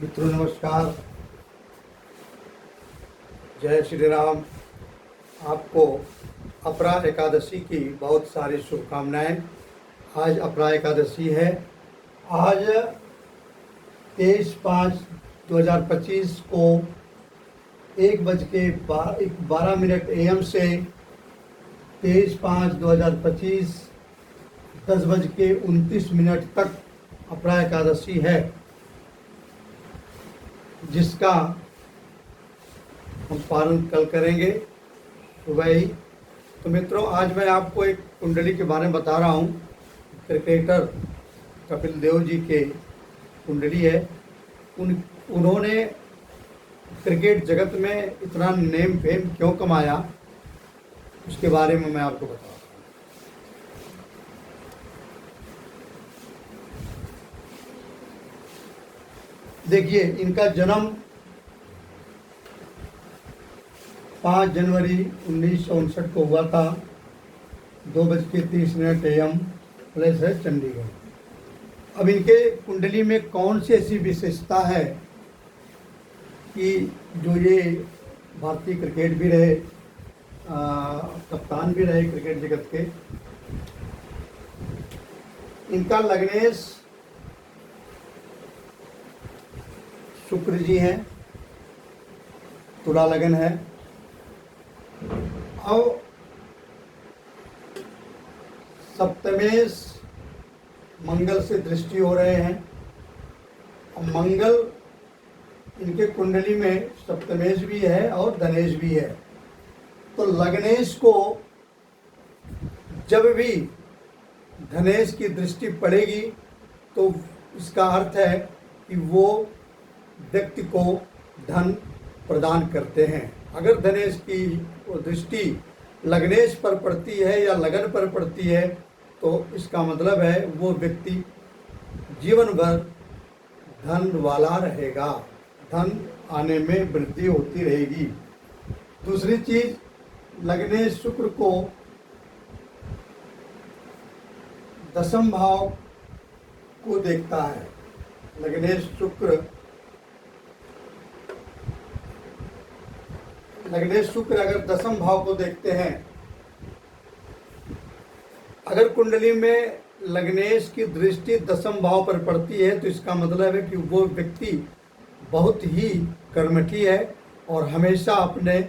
मित्रों नमस्कार, जय श्री राम। आपको अपरा एकादशी की बहुत सारी शुभकामनाएं। आज अपरा एकादशी है। आज 23/5/2025 को 1:12 AM से 23/5/2025 10:29 तक अपरा एकादशी है, जिसका हम पालन कल करेंगे सुबह ही। तो मित्रों, आज मैं आपको एक कुंडली के बारे में बता रहा हूँ। क्रिकेटर कपिल देव जी के कुंडली है। उन्होंने क्रिकेट जगत में इतना नेम फेम क्यों कमाया, उसके बारे में मैं आपको बताऊँ। देखिए, इनका जन्म 5 जनवरी 1959 को हुआ था। 2:30 AM, प्लेस है चंडीगढ़। अब इनके कुंडली में कौन सी ऐसी विशेषता है कि जो ये भारतीय क्रिकेट भी रहे, कप्तान भी रहे क्रिकेट जगत के। इनका लग्नेश शुक्र जी हैं, तुला लगन है। और सप्तमेश मंगल से दृष्टि हो रहे हैं। और मंगल इनके कुंडली में सप्तमेश भी है और धनेश भी है। तो लग्नेश को जब भी धनेश की दृष्टि पड़ेगी तो इसका अर्थ है कि वो व्यक्ति को धन प्रदान करते हैं। अगर धनेश की दृष्टि लग्नेश पर पड़ती है या लगन पर पड़ती है तो इसका मतलब है वो व्यक्ति जीवन भर धन वाला रहेगा, धन आने में वृद्धि होती रहेगी। दूसरी चीज, लग्नेश शुक्र को दशम भाव को देखता है। लग्नेश शुक्र अगर दशम भाव को देखते हैं, अगर कुंडली में लग्नेश की दृष्टि दशम भाव पर पड़ती है तो इसका मतलब है कि वो व्यक्ति बहुत ही कर्मठी है और हमेशा अपने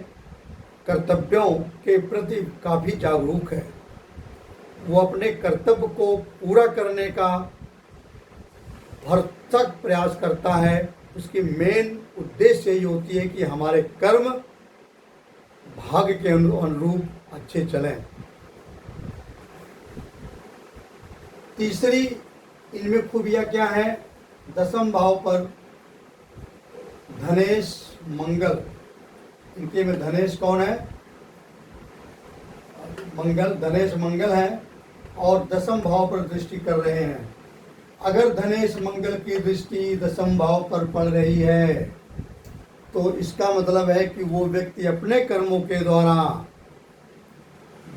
कर्तव्यों के प्रति काफ़ी जागरूक है। वो अपने कर्तव्य को पूरा करने का भरसक प्रयास करता है। उसकी मेन उद्देश्य यही होती है कि हमारे कर्म भाग्य के अनुरूप अच्छे चलें। तीसरी इनमें खूबियाँ क्या है? दशम भाव पर धनेश मंगल। इनके में धनेश कौन है? मंगल, धनेश मंगल है और दशम भाव पर दृष्टि कर रहे हैं। अगर धनेश मंगल की दृष्टि दशम भाव पर पड़ रही है तो इसका मतलब है कि वो व्यक्ति अपने कर्मों के द्वारा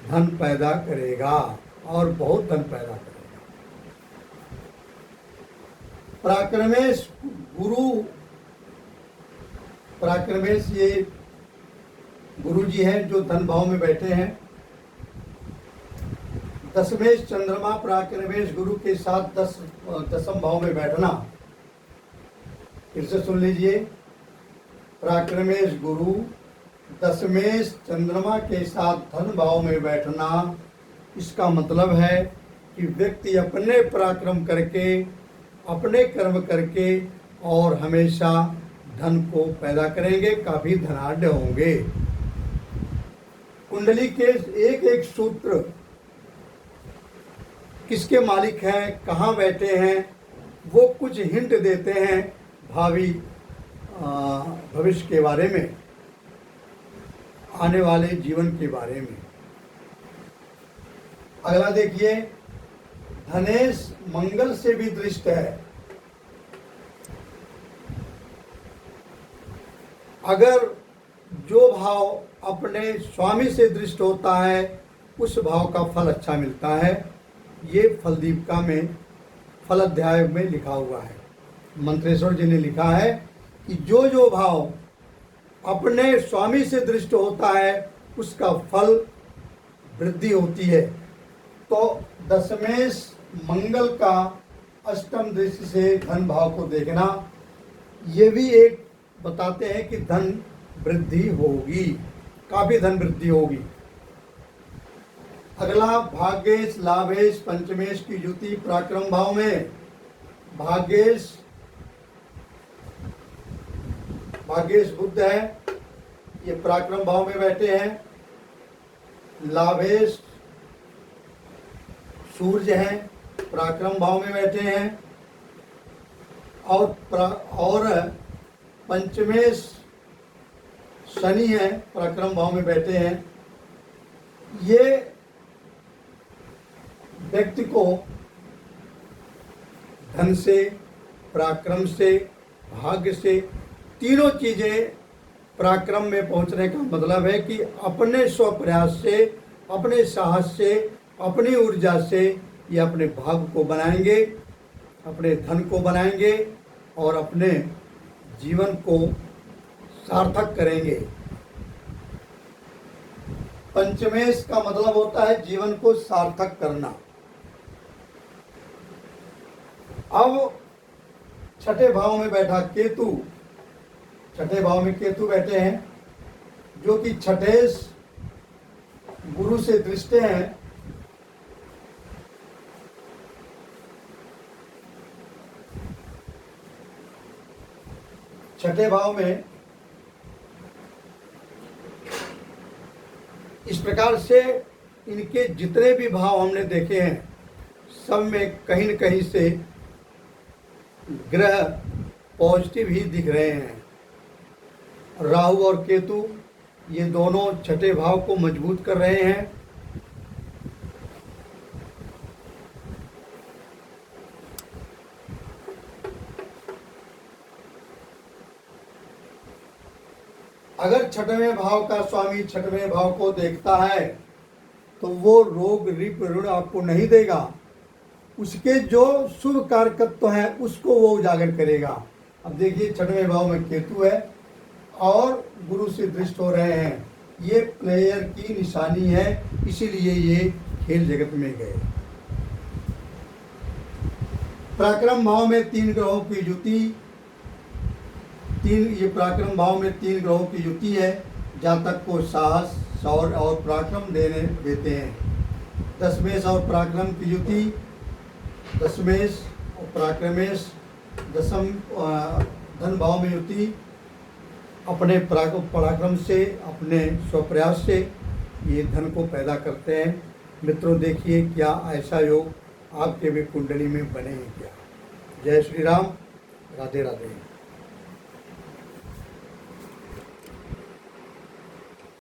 धन पैदा करेगा और बहुत धन पैदा करेगा। पराक्रमेश गुरु, पराक्रमेश ये गुरु जी हैं जो धन भाव में बैठे हैं। दशमेश चंद्रमा पराक्रमेश गुरु के साथ दशम भाव में बैठना। फिर से सुन लीजिए, पराक्रमेश गुरु दशमेश चंद्रमा के साथ धन भाव में बैठना, इसका मतलब है कि व्यक्ति अपने पराक्रम करके, अपने कर्म करके और हमेशा धन को पैदा करेंगे, काफी धनाढ्य होंगे। कुंडली के एक एक सूत्र किसके मालिक हैं, कहाँ बैठे हैं, वो कुछ हिंट देते हैं भावी भविष्य के बारे में, आने वाले जीवन के बारे में। अगला देखिए, धनेश मंगल से भी दृष्ट है। अगर जो भाव अपने स्वामी से दृष्ट होता है उस भाव का फल अच्छा मिलता है। ये फलदीपिका में फल अध्याय में लिखा हुआ है। मंत्रेश्वर जी ने लिखा है कि जो जो भाव अपने स्वामी से दृष्ट होता है उसका फल वृद्धि होती है। तो दशमेश मंगल का अष्टम दृष्टि से धन भाव को देखना, ये भी एक बताते हैं कि धन वृद्धि होगी, काफी धन वृद्धि होगी। अगला भाग्येश लाभेश पंचमेश की युति पराक्रम भाव में। भाग्येश बुध है, ये पराक्रम भाव में बैठे हैं। लाभेश सूर्य हैं, पराक्रम भाव में बैठे हैं। और पंचमेश शनि है, पराक्रम भाव में बैठे हैं। ये व्यक्ति को धन से, पराक्रम से, भाग्य से, तीनों चीजें, पराक्रम में पहुंचने का मतलब है कि अपने स्वप्रयास से, अपने साहस से, अपनी ऊर्जा से ये अपने भाग्य को बनाएंगे, अपने धन को बनाएंगे और अपने जीवन को सार्थक करेंगे। पंचमेश का मतलब होता है जीवन को सार्थक करना। अब छठे भाव में बैठा केतु, छठे भाव में केतु बैठे हैं, जो कि छठेश गुरु से दृष्ट हैं। छठे भाव में इस प्रकार से इनके जितने भी भाव हमने देखे हैं सब में कहीं न कहीं से ग्रह पॉजिटिव ही दिख रहे हैं। राहु और केतु ये दोनों छठे भाव को मजबूत कर रहे हैं। अगर छठवें भाव का स्वामी छठवें भाव को देखता है तो वो रोग रिप ऋण आपको नहीं देगा, उसके जो शुभ कारकत्व हैं उसको वो उजागर करेगा। अब देखिए छठवें भाव में केतु है और गुरु से दृष्ट हो रहे हैं, ये प्लेयर की निशानी है, इसीलिए ये खेल जगत में गए। पराक्रम भाव में 3 ग्रहों की युति, ये पराक्रम भाव में 3 ग्रहों की युति है, जातक को साहस, शौर्य और पराक्रम देते हैं। दशमेश और पराक्रम की युति, दशमेश और पराक्रमेश दशम धन भाव में युति, अपने पराक्रम से, अपने स्वप्रयास से ये धन को पैदा करते हैं। मित्रों देखिए क्या ऐसा योग आपके भी कुंडली में बने हैं क्या। जय श्री राम, राधे राधे।